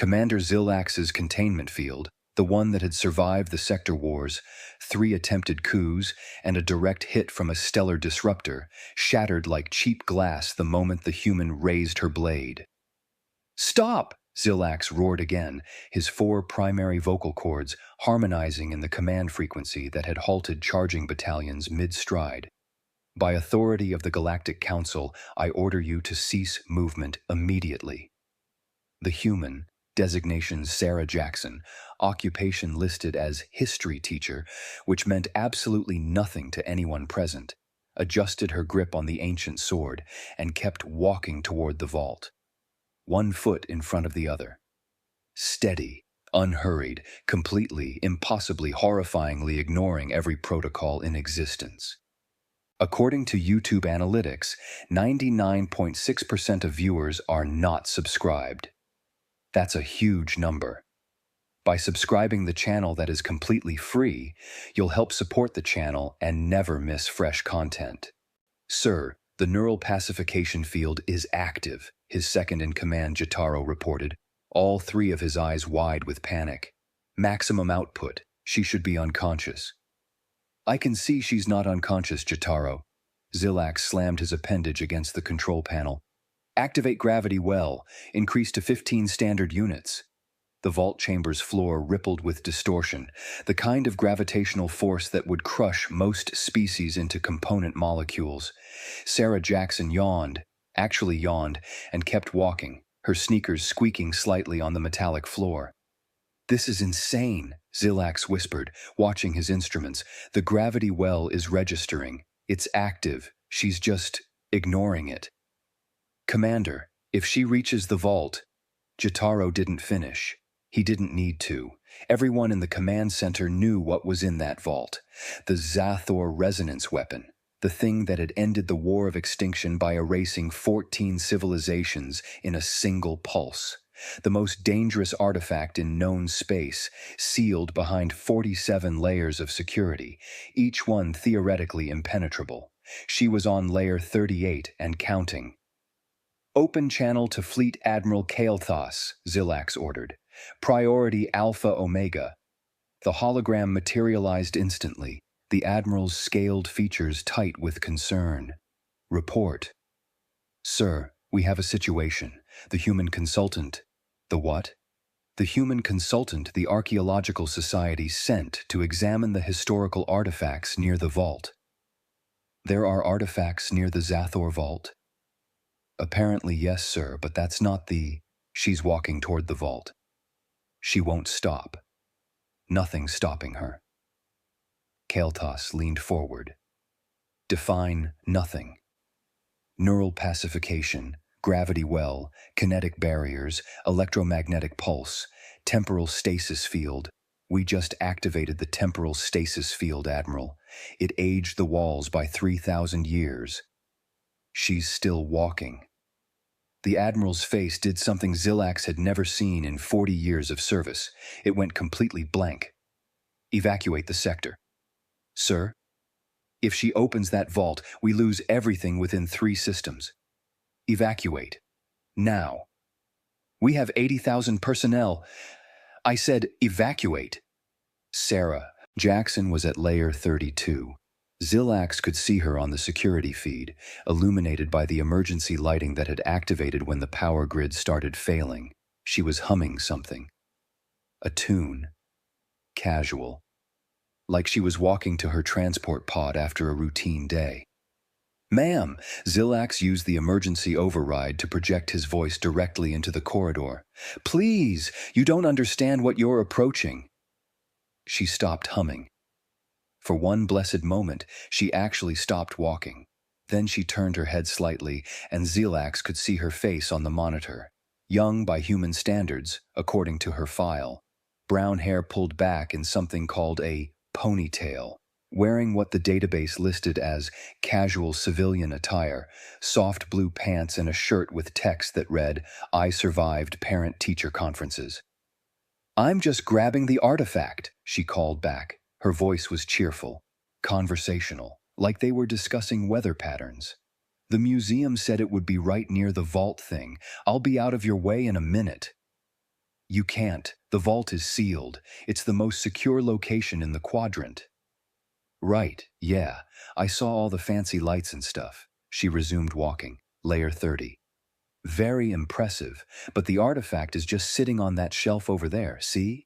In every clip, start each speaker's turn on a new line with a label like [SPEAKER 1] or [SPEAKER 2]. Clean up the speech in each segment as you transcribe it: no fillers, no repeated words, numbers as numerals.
[SPEAKER 1] Commander Zilax's containment field, the one that had survived the sector wars, 3 attempted coups, and a direct hit from a stellar disruptor, shattered like cheap glass the moment the human raised her blade. "Stop!" Zilax roared again, his 4 primary vocal cords harmonizing in the command frequency that had halted charging battalions mid-stride. "By authority of the Galactic Council, I order you to cease movement immediately." The human, designation Sarah Jackson, occupation listed as history teacher, which meant absolutely nothing to anyone present, adjusted her grip on the ancient sword and kept walking toward the vault, 1 foot in front of the other. Steady, unhurried, completely, impossibly, horrifyingly ignoring every protocol in existence. According to YouTube analytics, 99.6% of viewers are not subscribed. That's a huge number. By subscribing the channel that is completely free, you'll help support the channel and never miss fresh content. "Sir, the neural pacification field is active," his second-in-command Jotaro reported, all 3 of his eyes wide with panic. "Maximum output. She should be unconscious." "I can see she's not unconscious, Jotaro." Zilax slammed his appendage against the control panel. "Activate gravity well. Increase to 15 standard units." The vault chamber's floor rippled with distortion, the kind of gravitational force that would crush most species into component molecules. Sarah Jackson yawned, and kept walking, her sneakers squeaking slightly on the metallic floor. "This is insane," Zilax whispered, watching his instruments. "The gravity well is registering. It's active. She's just ignoring it." "Commander, if she reaches the vault..." Jotaro didn't finish. He didn't need to. Everyone in the command center knew what was in that vault. The Zathor resonance weapon. The thing that had ended the War of Extinction by erasing 14 civilizations in a single pulse. The most dangerous artifact in known space, sealed behind 47 layers of security, each one theoretically impenetrable. She was on layer 38 and counting. "Open channel to Fleet Admiral Kael'thas," Zilax ordered. "Priority Alpha Omega." The hologram materialized instantly, the Admiral's scaled features tight with concern. "Report." "Sir, we have a situation. The human consultant..." "The what?" "The human consultant the Archaeological Society sent to examine the historical artifacts near the vault." "There are artifacts near the Zathor vault?" "Apparently yes, sir, but that's not the..." She's walking toward the vault. "She won't stop. Nothing's stopping her." Kael'thas leaned forward. "Define nothing." "Neural pacification, gravity well, kinetic barriers, electromagnetic pulse, temporal stasis field. We just activated the temporal stasis field, Admiral. It aged the walls by 3,000 years. She's still walking." The Admiral's face did something Zilax had never seen in 40 years of service. It went completely blank. "Evacuate the sector." "Sir?" "If she opens that vault, we lose everything within 3 systems. Evacuate. Now." "We have 80,000 personnel." "I said evacuate." Sarah Jackson was at layer 32. Zilax could see her on the security feed, illuminated by the emergency lighting that had activated when the power grid started failing. She was humming something. A tune. Casual. Like she was walking to her transport pod after a routine day. "Ma'am," Zilax used the emergency override to project his voice directly into the corridor. "Please, you don't understand what you're approaching." She stopped humming. For one blessed moment, she actually stopped walking. Then she turned her head slightly, and Zilax could see her face on the monitor. Young by human standards, according to her file. Brown hair pulled back in something called a ponytail. Wearing what the database listed as casual civilian attire, soft blue pants and a shirt with text that read, "I survived parent-teacher conferences." "I'm just grabbing the artifact," she called back. Her voice was cheerful, conversational, like they were discussing weather patterns. "The museum said it would be right near the vault thing. I'll be out of your way in a minute." You can't. The vault is sealed. It's the most secure location in the quadrant. Right, yeah. I saw all the fancy lights and stuff. She resumed walking. Layer 30. Very impressive, but the artifact is just sitting on that shelf over there, see?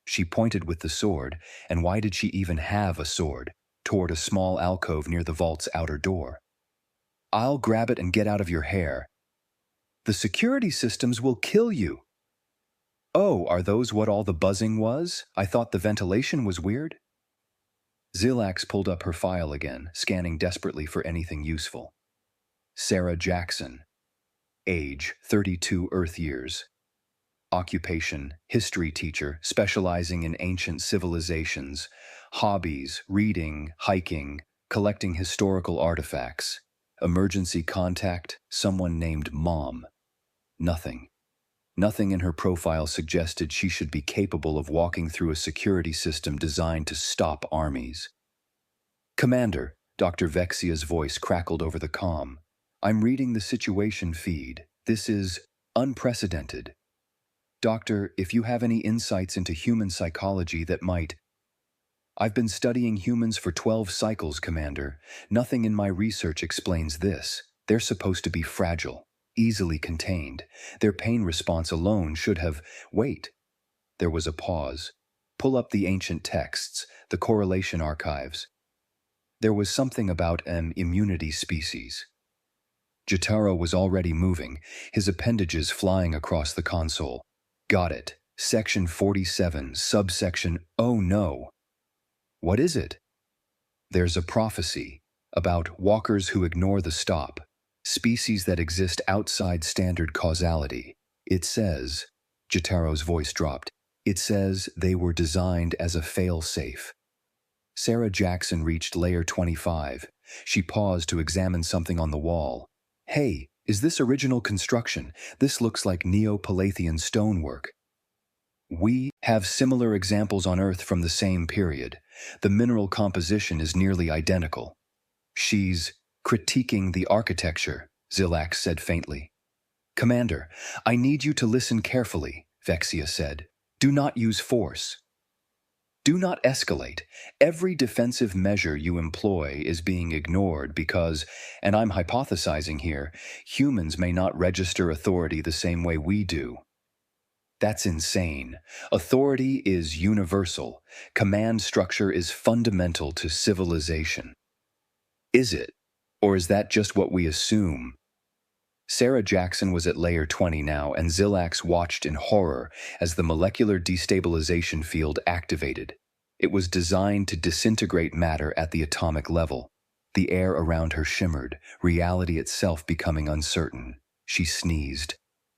[SPEAKER 1] She pointed with the sword, and why did she even have a sword? Toward a small alcove near the vault's outer door. I'll grab it and get out of your hair. The security systems will kill you. Oh, are those what all the buzzing was? I thought the ventilation was weird. Zilax pulled up her file again, scanning desperately for anything useful. Sarah Jackson. Age, 32 Earth years. Occupation, history teacher, specializing in ancient civilizations. Hobbies, reading, hiking, collecting historical artifacts. Emergency contact, someone named Mom. Nothing. Nothing in her profile suggested she should be capable of walking through a security system designed to stop armies. Commander, Dr. Vexia's voice crackled over the comm. I'm reading the situation feed. This is unprecedented. Doctor, if you have any insights into human psychology that might... I've been studying humans for 12 cycles, Commander. Nothing in my research explains this. They're supposed to be fragile, easily contained. Their pain response alone should have... Wait. There was a pause. Pull up the ancient texts, the correlation archives. There was something about an immunity species. Jotaro was already moving, his appendages flying across the console. Got it. Section 47, subsection... Oh no. What is it? There's a prophecy about walkers who ignore the stop, species that exist outside standard causality. It says, Jotaro's voice dropped, it says they were designed as a fail-safe. Sarah Jackson reached layer 25. She paused to examine something on the wall. Hey, is this original construction? This looks like Neopalathian stonework. We have similar examples on Earth from the same period. The mineral composition is nearly identical. She's critiquing the architecture, Zilax said faintly. Commander, I need you to listen carefully, Vexia said. Do not use force. Do not escalate. Every defensive measure you employ is being ignored because, and I'm hypothesizing here, humans may not register authority the same way we do. That's insane. Authority is universal. Command structure is fundamental to civilization. Is it? Or is that just what we assume? Sarah Jackson was at layer 20 now, and Zilax watched in horror as the molecular destabilization field activated. It was designed to disintegrate matter at the atomic level. The air around her shimmered, reality itself becoming uncertain. She sneezed.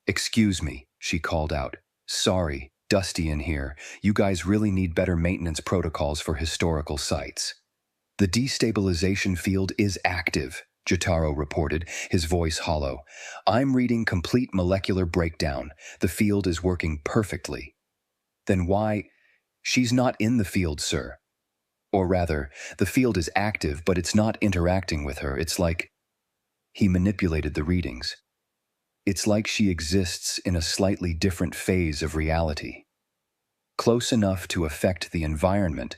[SPEAKER 1] Excuse me, she called out. Sorry, dusty in here. You guys really need better maintenance protocols for historical sites. The destabilization field is active, Jotaro reported, his voice hollow. I'm reading complete molecular breakdown. The field is working perfectly. Then why? She's not in the field, sir. Or rather, the field is active, but it's not interacting with her. It's like... He manipulated the readings. It's like she exists in a slightly different phase of reality. Close enough to affect the environment,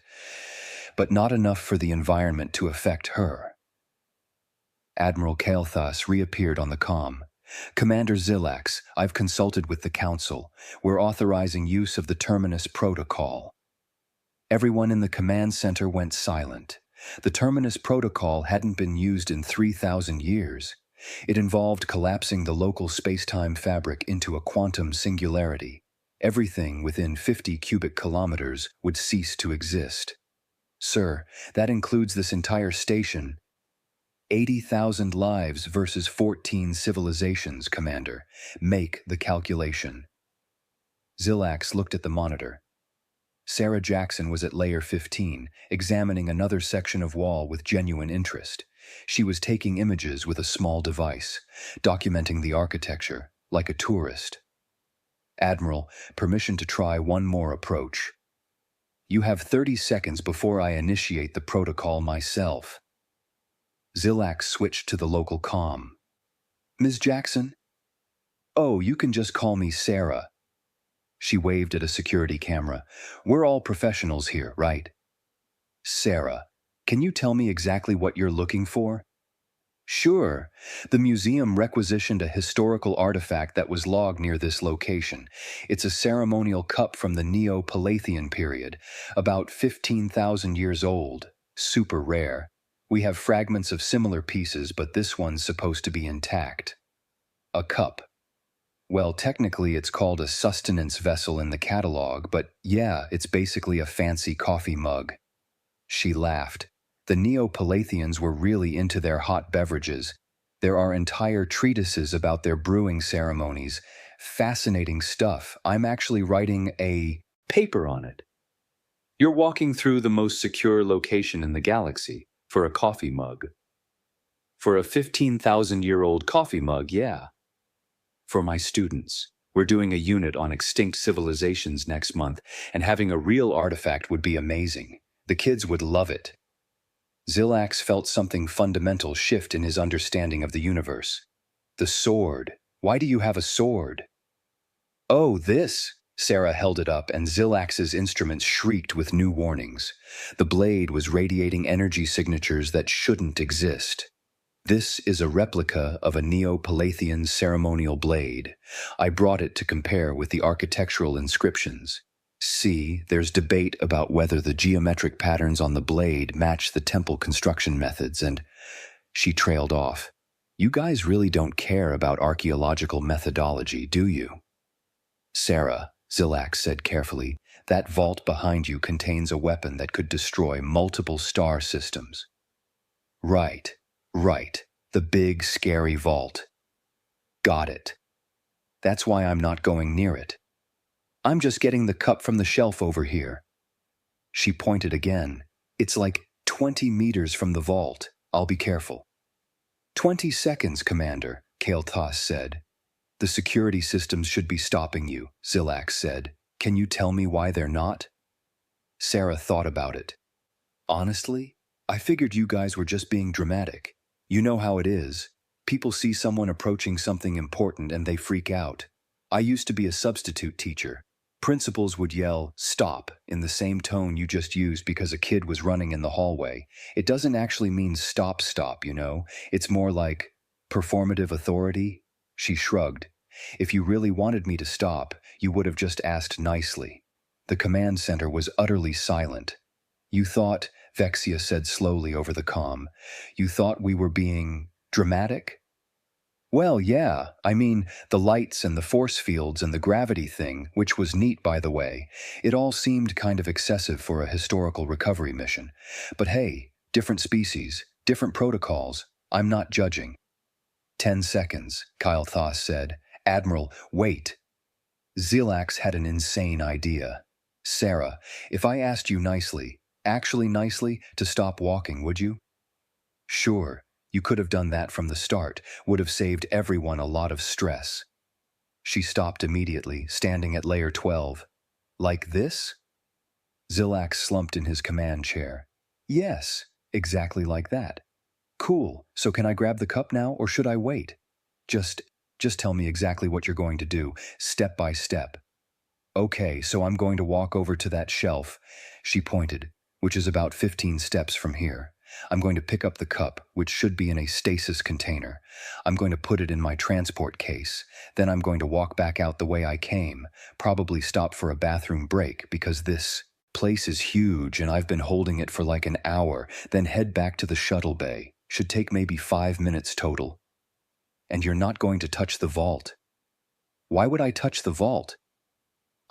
[SPEAKER 1] but not enough for the environment to affect her. Admiral Kael'thas reappeared on the comm. Commander Zilax, I've consulted with the Council. We're authorizing use of the Terminus Protocol. Everyone in the command center went silent. The Terminus Protocol hadn't been used in 3,000 years. It involved collapsing the local space-time fabric into a quantum singularity. Everything within 50 cubic kilometers would cease to exist. Sir, that includes this entire station. 80,000 lives versus 14 civilizations, Commander. Make the calculation. Zilax looked at the monitor. Sarah Jackson was at layer 15, examining another section of wall with genuine interest. She was taking images with a small device, documenting the architecture, like a tourist. Admiral, permission to try one more approach. You have 30 seconds before I initiate the protocol myself. Zilax switched to the local comm. Ms. Jackson? Oh, you can just call me Sarah. She waved at a security camera. We're all professionals here, right? Sarah, can you tell me exactly what you're looking for? Sure. The museum requisitioned a historical artifact that was logged near this location. It's a ceremonial cup from the Neopalathian period, about 15,000 years old. Super rare. We have fragments of similar pieces, but this one's supposed to be intact. A cup. Well, technically it's called a sustenance vessel in the catalog, but yeah, it's basically a fancy coffee mug. She laughed. The Neopalathians were really into their hot beverages. There are entire treatises about their brewing ceremonies. Fascinating stuff. I'm actually writing a paper on it. You're walking through the most secure location in the galaxy for a coffee mug. For a 15,000-year-old coffee mug, yeah. For my students. We're doing a unit on extinct civilizations next month, and having a real artifact would be amazing. The kids would love it. Zilax felt something fundamental shift in his understanding of the universe. The sword. Why do you have a sword? Oh, this! Sarah held it up, and Zilax's instruments shrieked with new warnings. The blade was radiating energy signatures that shouldn't exist. This is a replica of a Neopalathian ceremonial blade. I brought it to compare with the architectural inscriptions. See, there's debate about whether the geometric patterns on the blade match the temple construction methods, and she trailed off. You guys really don't care about archaeological methodology, do you? Sarah, Zilax said carefully, that vault behind you contains a weapon that could destroy multiple star systems. Right. The big, scary vault. Got it. That's why I'm not going near it. I'm just getting the cup from the shelf over here. She pointed again. It's like 20 meters from the vault. I'll be careful. 20 seconds, Commander, Kael'thas said. The security systems should be stopping you, Zilax said. Can you tell me why they're not? Sarah thought about it. Honestly, I figured you guys were just being dramatic. You know how it is. People see someone approaching something important and they freak out. I used to be a substitute teacher. Principals would yell, "Stop," in the same tone you just used because a kid was running in the hallway. It doesn't actually mean stop, you know? It's more like performative authority. She shrugged. If you really wanted me to stop, you would have just asked nicely. The command center was utterly silent. You thought, Vexia said slowly over the comm, you thought we were being dramatic? Well, yeah, I mean, the lights and the force fields and the gravity thing, which was neat, by the way, it all seemed kind of excessive for a historical recovery mission. But hey, different species, different protocols, I'm not judging. 10 seconds, Kael'thas said. Admiral, wait. Zilax had an insane idea. Sarah, if I asked you nicely, actually nicely, to stop walking, would you? Sure. You could have done that from the start, would have saved everyone a lot of stress. She stopped immediately, standing at layer 12. Like this? Zilax slumped in his command chair. Yes, exactly like that. Cool, so can I grab the cup now, or should I wait? Just tell me exactly what you're going to do, step by step. Okay, so I'm going to walk over to that shelf, she pointed, which is about 15 steps from here. I'm going to pick up the cup, which should be in a stasis container. I'm going to put it in my transport case. Then I'm going to walk back out the way I came, probably stop for a bathroom break because this place is huge and I've been holding it for like an hour, then head back to the shuttle bay. Should take maybe 5 minutes total. And you're not going to touch the vault. Why would I touch the vault?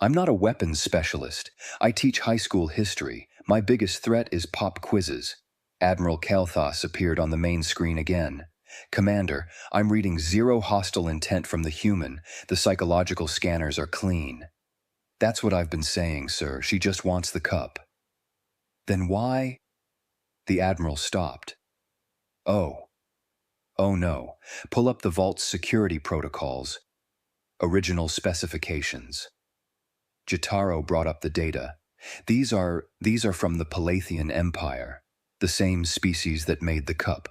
[SPEAKER 1] I'm not a weapons specialist. I teach high school history. My biggest threat is pop quizzes. Admiral Kael'thas appeared on the main screen again. Commander, I'm reading zero hostile intent from the human. The psychological scanners are clean. That's what I've been saying, sir. She just wants the cup. Then why? The Admiral stopped. Oh no. Pull up the vault's security protocols. Original specifications. Jitaro brought up the data. These are from the Palathian Empire. The same species that made the cup.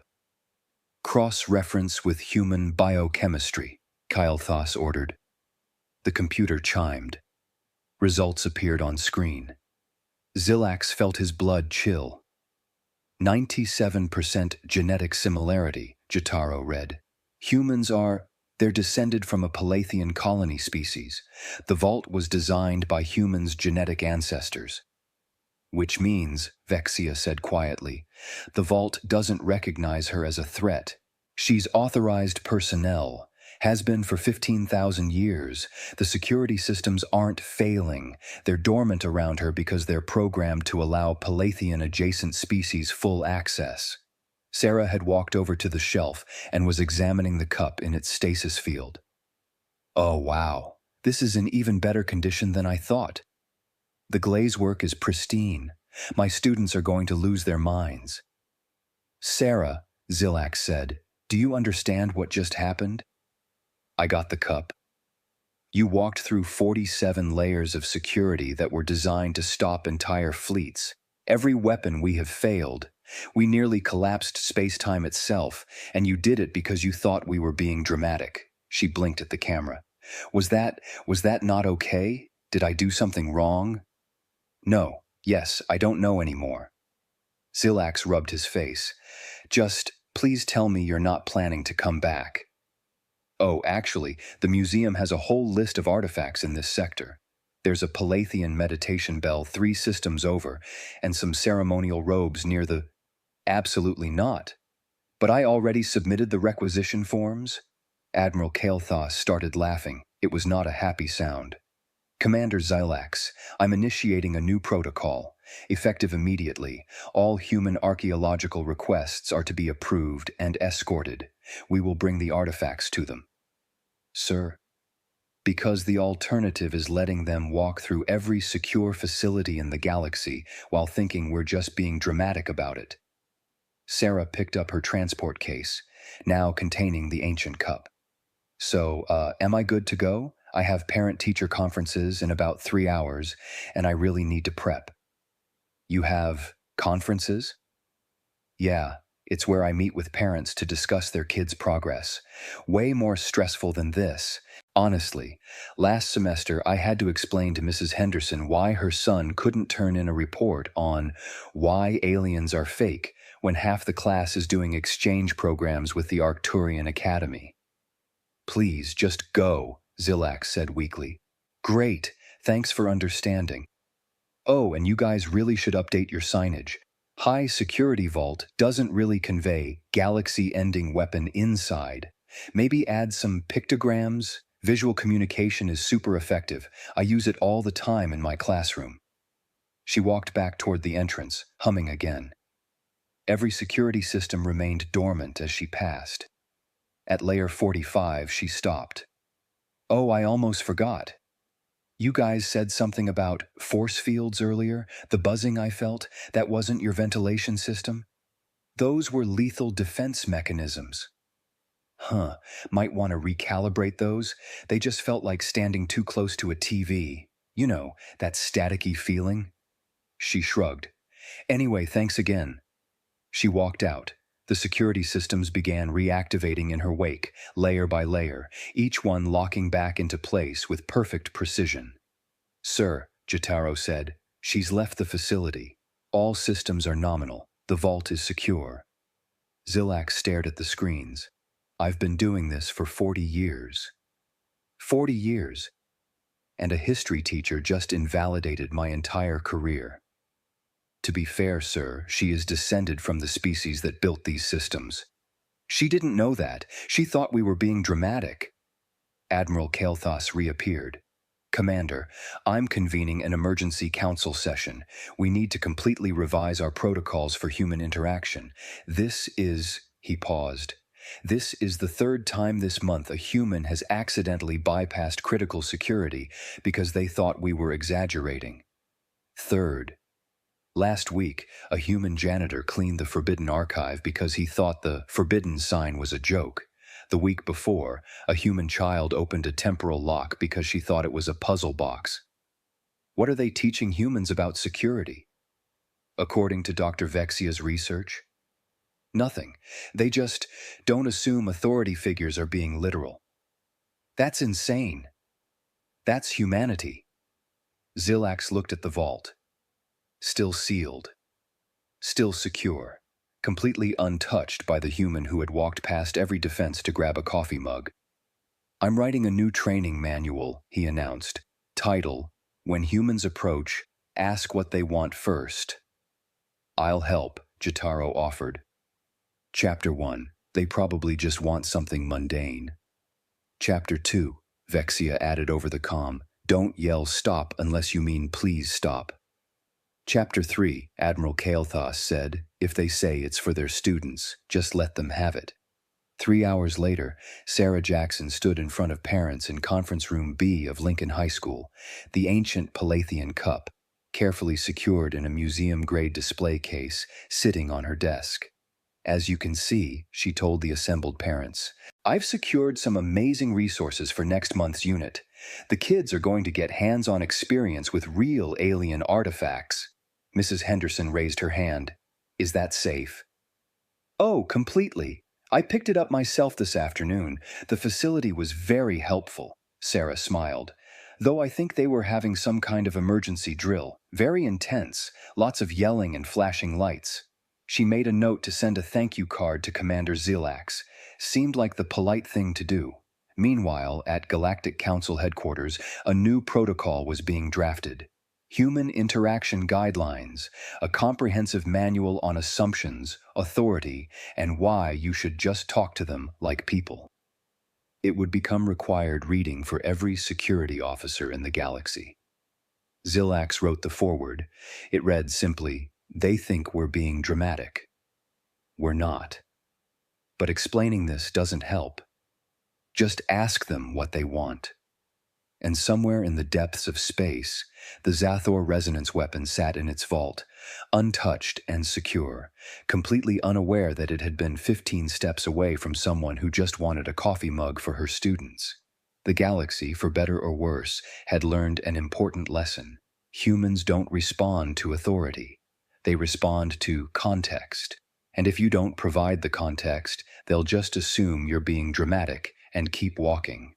[SPEAKER 1] Cross-reference with human biochemistry, Kael'thas ordered. The computer chimed. Results appeared on screen. Zilax felt his blood chill. 97% genetic similarity, Jotaro read. They're descended from a Palathian colony species. The vault was designed by humans' genetic ancestors. Which means, Vexia said quietly, the vault doesn't recognize her as a threat. She's authorized personnel, has been for 15,000 years. The security systems aren't failing. They're dormant around her because they're programmed to allow Palathian-adjacent species full access. Sarah had walked over to the shelf and was examining the cup in its stasis field. Oh, wow. This is in even better condition than I thought. The glaze work is pristine. My students are going to lose their minds. Sarah, Zilax said, do you understand what just happened? I got the cup. You walked through 47 layers of security that were designed to stop entire fleets. Every weapon we have failed. We nearly collapsed space-time itself, and you did it because you thought we were being dramatic. She blinked at the camera. Was that not okay? Did I do something wrong? No. Yes, I don't know anymore. Zilax rubbed his face. Just, please tell me you're not planning to come back. Oh, actually, the museum has a whole list of artifacts in this sector. There's a Palathian meditation bell 3 systems over, and some ceremonial robes near the... Absolutely not. But I already submitted the requisition forms? Admiral Kael'thas started laughing. It was not a happy sound. Commander Zilax, I'm initiating a new protocol. Effective immediately, all human archaeological requests are to be approved and escorted. We will bring the artifacts to them. Sir, because the alternative is letting them walk through every secure facility in the galaxy while thinking we're just being dramatic about it. Sarah picked up her transport case, now containing the ancient cup. So, am I good to go? I have parent-teacher conferences in about 3 hours, and I really need to prep. You have conferences? Yeah, it's where I meet with parents to discuss their kids' progress. Way more stressful than this. Honestly, last semester I had to explain to Mrs. Henderson why her son couldn't turn in a report on why aliens are fake when half the class is doing exchange programs with the Arcturian Academy. Please, just go, Zilax said weakly. Great, thanks for understanding. Oh, and you guys really should update your signage. High security vault doesn't really convey galaxy-ending weapon inside. Maybe add some pictograms. Visual communication is super effective. I use it all the time in my classroom. She walked back toward the entrance, humming again. Every security system remained dormant as she passed. At layer 45, she stopped. Oh, I almost forgot. You guys said something about force fields earlier, the buzzing I felt. That wasn't your ventilation system? Those were lethal defense mechanisms. Huh, might want to recalibrate those. They just felt like standing too close to a TV. You know, that staticky feeling. She shrugged. Anyway, thanks again. She walked out. The security systems began reactivating in her wake, layer by layer, each one locking back into place with perfect precision. Sir, Jotaro said, she's left the facility. All systems are nominal. The vault is secure. Zilax stared at the screens. I've been doing this for 40 years. 40 years. And a history teacher just invalidated my entire career. To be fair, sir, she is descended from the species that built these systems. She didn't know that. She thought we were being dramatic. Admiral Kael'thas reappeared. Commander, I'm convening an emergency council session. We need to completely revise our protocols for human interaction. He paused. This is the 3rd time this month a human has accidentally bypassed critical security because they thought we were exaggerating. 3rd. Last week, a human janitor cleaned the Forbidden Archive because he thought the Forbidden sign was a joke. The week before, a human child opened a temporal lock because she thought it was a puzzle box. What are they teaching humans about security? According to Dr. Vexia's research? Nothing. They just don't assume authority figures are being literal. That's insane. That's humanity. Zilax looked at the vault. Still sealed. Still secure. Completely untouched by the human who had walked past every defense to grab a coffee mug. "I'm writing a new training manual," he announced. Title: When Humans Approach, Ask What They Want First. "I'll help," Jotaro offered. Chapter 1. They probably just want something mundane. Chapter 2. Vexia added over the comm. Don't yell stop unless you mean please stop. Chapter 3. Admiral Kael'thas said, if they say it's for their students, just let them have it. 3 hours later, Sarah Jackson stood in front of parents in Conference Room B of Lincoln High School, the ancient Palathian cup, carefully secured in a museum-grade display case, sitting on her desk. "As you can see," she told the assembled parents, "I've secured some amazing resources for next month's unit. The kids are going to get hands-on experience with real alien artifacts." Mrs. Henderson raised her hand. "Is that safe?" "Oh, completely. I picked it up myself this afternoon. The facility was very helpful," Sarah smiled. "Though I think they were having some kind of emergency drill. Very intense, lots of yelling and flashing lights." She made a note to send a thank you card to Commander Zilax. Seemed like the polite thing to do. Meanwhile, at Galactic Council headquarters, a new protocol was being drafted. Human Interaction Guidelines, a comprehensive manual on assumptions, authority, and why you should just talk to them like people. It would become required reading for every security officer in the galaxy. Zilax wrote the foreword. It read simply, "They think we're being dramatic. We're not. But explaining this doesn't help. Just ask them what they want." And somewhere in the depths of space, the Zathor resonance weapon sat in its vault, untouched and secure, completely unaware that it had been 15 steps away from someone who just wanted a coffee mug for her students. The galaxy, for better or worse, had learned an important lesson. Humans don't respond to authority. They respond to context. And if you don't provide the context, they'll just assume you're being dramatic and keep walking.